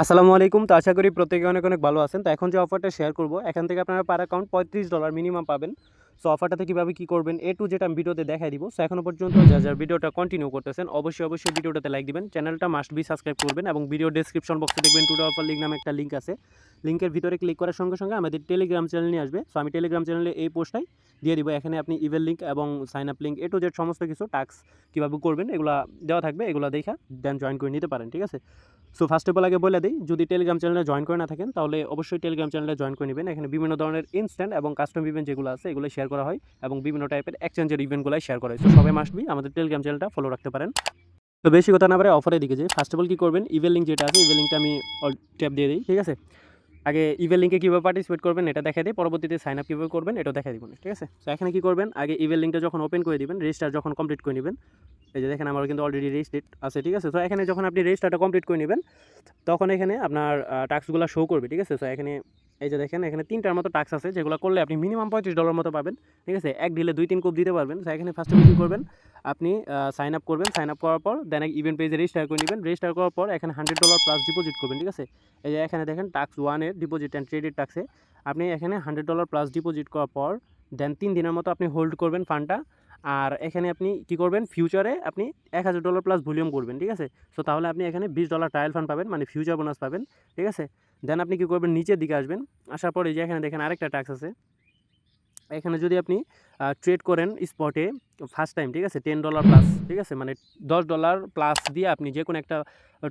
আসসালামু আলাইকুম। তো আশা করি প্রত্যেকে অনেক অনেক ভালো আছেন। তো এখন যে অফারটা শেয়ার করব, এখান থেকে আপনারা পার অ্যাকাউন্ট $35 মিনিমাম পাবেন। সো অফারটাতে কীভাবে কী করবেন টু যেটা আমি ভিডিওতে দেখাই দিব। সো এখনও পর্যন্ত যারা ভিডিওটা কন্টিনিউ করতেছেন অবশ্যই ভিডিওটাতে লাইক দিবেন, চ্যানেলটা মাস্ট বি সাবস্ক্রাইব করবেন এবং ভিডিও ডেসক্রিপশন বক্সে দেখবেন টুডে অফার লিঙ্ক নামে একটা লিঙ্ক আছে। লিঙ্কের ভিতরে ক্লিক করার সঙ্গে সঙ্গে আমাদের টেলিগ্রাম চ্যানেল নিয়ে আসবে। সো আমি টেলিগ্রাম চ্যানেলে এই পোস্টটাই দিয়ে দিব। এখানে আপনি ইমেল লিঙ্ক এবং sign up link to Z সমস্ত কিছু টাস্ক কীভাবে করবেন এগুলো দেওয়া থাকবে, এগুলো দেখা দেন জয়েন করে নিতে পারেন। ঠিক আছে। সো ফার্স্ট অফ অল আগে বলে দিই, যদি টেলিগ্রাম চ্যানেলে জয়েন করে না থাকেন তাহলে অবশ্যই টেলিগ্রাম চ্যানেলে জয়েন করে নেবেন। এখানে বিভিন্ন ধরনের ইনস্ট্যান্ট এবং কাস্টম ইভেন্ট যেগুলো আছে এগুলো শেয়ার করা হয় এবং বিভিন্ন টাইপের এক্সচেঞ্জের ইভেন্টগুলো শেয়ার করা হয়। তো সবাই মাস্ট বি আমাদের টেলিগ্রাম চ্যানেলটা ফলো রাখতে পারেন। তো বেশি কথা না পারে অফারের দিকে যাই। ফার্স্ট অফ অল কী করবেন, ইভেল লিঙ্ক যেটা আছে ইভেল লিঙ্কটা আমি ট্যাপ দিয়ে দিই। ঠিক আছে। আগে ইভেল লিঙ্কে কীভাবে পার্টিসিপেট করবেন এটা দেখা দিই, পরবর্তীতে সাইন আপ কীভাবে করবেন এটা দেখা দিব। ঠিক আছে। তো এখানে কী করবেন, আগে ইভেল লিঙ্কটা যখন ওপেন করে দিবেন, রেজিস্টার যখন কমপ্লিট করে নেবেন, এই যে দেখেন আমার কিন্তু অলরেডি রেজিস্ট্রেড আছে। ঠিক আছে। তো এখানে যখন আপনি রেজিস্টারটা কমপ্লিট করে নেবেন তখন এখানে আপনার টাস্কগুলো শো করবে। ঠিক আছে। তো এখানে এই যে দেখেন এখানে 3টার মতো টাস্ক আছে যেগুলো করলে আপনি মিনিমাম $35 মতো পাবেন। ঠিক আছে। এক ঢিলে 2-3 কোপ দিতে পারবেন। তো এখানে ফার্স্ট কী করবেন, আপনি সাইন আপ করবেন। সাইন আপ করার পর দেন ইভেন্ট পেজে রেজিস্টার করে নেবেন। রেজিস্টার করার পর এখানে $100 প্লাস ডিপোজিট করবেন। ঠিক আছে। এই যে এখানে দেখেন টাস্ক 1-এর ডিপোজিট অ্যান্ড ট্রেডের টাস্কে আপনি এখানে $100 প্লাস ডিপোজিট করার পর দেন 3 দিনের মতো আপনি হোল্ড করবেন ফান্ডটা। আর এখানে আপনি কী করবেন, ফিউচারে আপনি $1000 প্লাস ভলিউম করবেন। ঠিক আছে। সো তাহলে আপনি এখানে $20 ট্রায়াল ফান্ড পাবেন, মানে ফিউচার বোনাস পাবেন। ঠিক আছে। দেন আপনি কী করবেন, নিচের দিকে আসবেন। আসার পরে যে এখানে দেখেন আরেকটা টাস্ক আছে। এখানে যদি আপনি ট্রেড করেন স্পটে ফার্স্ট টাইম, ঠিক আছে, $10 প্লাস, ঠিক আছে, মানে $10 প্লাস দিয়ে আপনি যে কোনো একটা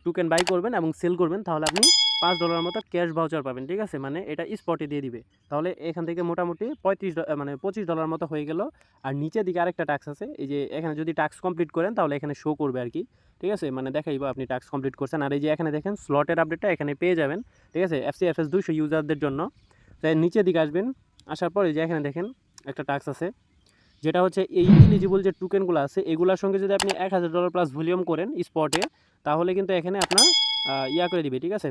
টোকেন বাই করবেন এবং সেল করবেন, তাহলে আপনি $5 মতো ক্যাশ ভাউচার পাবেন। ঠিক আছে। মানে এটা স্পটে দিয়ে দিবে। তাহলে এখান থেকে মোটামুটি মানে $25 মতো হয়ে গেল। আর নিচের দিকে আরেকটা টাস্ক আছে, এই যে এখানে যদি টাস্ক কমপ্লিট করেন তাহলে এখানে শো করবে আর কি। ঠিক আছে। মানে দেখাইব আপনি টাস্ক কমপ্লিট করছেন। আর এই যে এখানে দেখেন স্লটের আপডেটটা এখানে পেয়ে যাবেন। ঠিক আছে। FCFS 200 ইউজারদের জন্য। তাই নিচের দিকে আসবেন। আসার পর এই যে এখানে দেখেন একটা টাস্ক আছে, যেটা হচ্ছে এই এলিজিবল যে টোকেনগুলো আছে এগুলোর সঙ্গে যদি আপনি $1000 প্লাস ভলিউম করেন স্পটে, তাহলে কিন্তু এখানে আপনার করে দিবে। ঠিক আছে।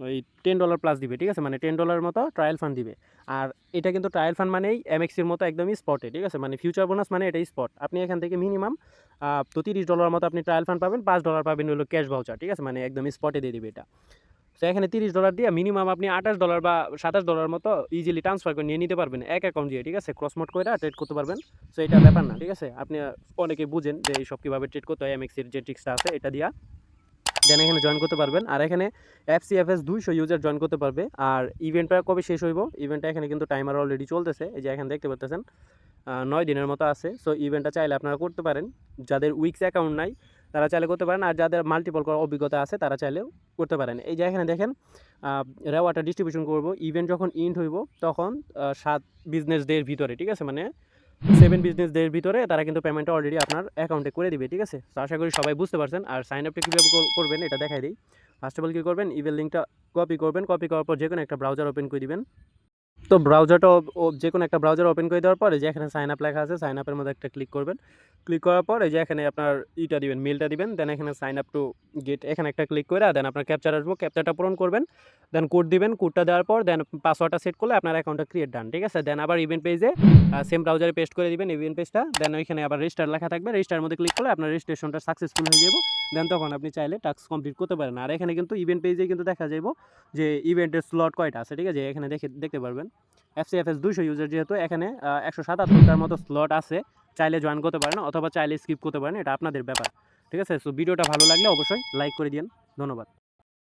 ওই $10 প্লাস দিবে। ঠিক আছে। মানে $10 মতো ট্রায়াল ফান্ড দিবে। আর এটা কিন্তু ট্রায়াল ফান্ড মানেই MXের মতো একদমই স্পটে। ঠিক আছে। মানে ফিউচার বোনাস মানে এটাই স্পট। আপনি এখান থেকে মিনিমাম তো $30 মতো আপনি ট্রায়াল ফান্ড পাবেন, $5 পাবেন হলো ক্যাশ ভাউচার। ঠিক আছে। মানে একদম স্পটে দিয়ে দিবে এটা। তো এখানে $30 দিয়ে মিনিমাম আপনি $28 বা $27 মতো ইজিলি ট্রান্সফার করে নিয়ে নিতে পারবেন এক অ্যাকাউন্ট দিয়ে। ঠিক আছে। ক্রসমোড করে ট্রেড করতে পারবেন। সো এটা ব্যাপার না। ঠিক আছে। আপনি অনেকে বুঝেন যে এইসব কীভাবে ট্রেড করতে হয়, MXের যে ট্রিক্সটা আছে এটা দিয়া দেন এখানে জয়েন করতে পারবেন। আর এখানে FCFS 200 ইউজার জয়েন করতে পারবে। আর ইভেন্টটা কবে শেষ হইব, ইভেন্টটা এখানে কিন্তু টাইমার অলরেডি চলতেছে। এই যে এখানে দেখতে পাচ্ছেন 9 দিনের মতো আছে। সো ইভেন্টটা চাইলে আপনারা করতে পারেন। যাদের উইক্স অ্যাকাউন্ট নাই তারা চাইলে করতে পারেন, আর যাদের মাল্টিপল করার অভিজ্ঞতা আছে তারা চাইলেও করতে পারেন। এই যে এখানে দেখেন রেওয়ার্ডটা ডিস্ট্রিবিউশন করব, ইভেন্ট যখন ইন্ড হইব তখন 7 বিজনেস ডের ভিতরে। ঠিক আছে। মানে 7 বিজনেস ডের ভিতরে তারা কিন্তু পেমেন্টটা অলরেডি আপনার অ্যাকাউন্টে করে দিবে। ঠিক আছে। তো আশা করি সবাই বুঝতে পারছেন। আর সাইন আপটা কীভাবে করবেন এটা দেখাই দিই। ফার্স্ট অফ অল কী করবেন, ইভেল লিঙ্কটা কপি করবেন। কপি করার পর যে কোনো একটা ব্রাউজার ওপেন করে দিবেন। তো ব্রাউজারটা যে কোনো একটা ব্রাউজার ওপেন করে দেওয়ার পর এই যে এখানে সাইন আপ লেখা আছে, সাইন আপের মধ্যে একটা ক্লিক করবেন। ক্লিক করার পর এই যে এখানে আপনার দিবেন, মেলটা দিবেন। দেন এখানে সাইন আপ টু গেট এখানে একটা ক্লিক করে দেন আপনার ক্যাপচার আসবো, ক্যাপচারটা পূরণ করবেন। দেন কোড দিবেন, কোডটা দেওয়ার পর দেন পাসওয়ার্ডটা সেট করলে আপনার অ্যাকাউন্টটা ক্রিয়েট ডান। ঠিক আছে। দেন আবার ইভেন্ট পেজে সেম ব্রাউজারে পেস্ট করে দিবেন ইভেন্ট পেজটা। দেন ওইখানে আবার রেজিস্টার লেখা থাকবে, রেজিস্টার মধ্যে ক্লিক করলে আপনার রেজিস্ট্রেশনটা সাকসেসফুল হয়ে যাবে। দেন তখন আপনি চাইলে টাস্ক কমপ্লিট করতে পারেন। আর এখানে কিন্তু ইভেন্ট পেজে কিন্তু দেখা যাবে যে ইভেন্টের স্লট কয়টা আছে। ঠিক আছে। এখানে দেখতে পারবেন FCFS 200 ইউজার যেহেতু এখানে 177টার মতো স্লট আছে, চাইলে জয়েন করতে পারেন অথবা চাইলে স্কিপ করতে পারেন, এটা আপনাদের ব্যাপার। ঠিক আছে। সো ভিডিওটা ভালো লাগলে অবশ্যই লাইক করে দিন। ধন্যবাদ।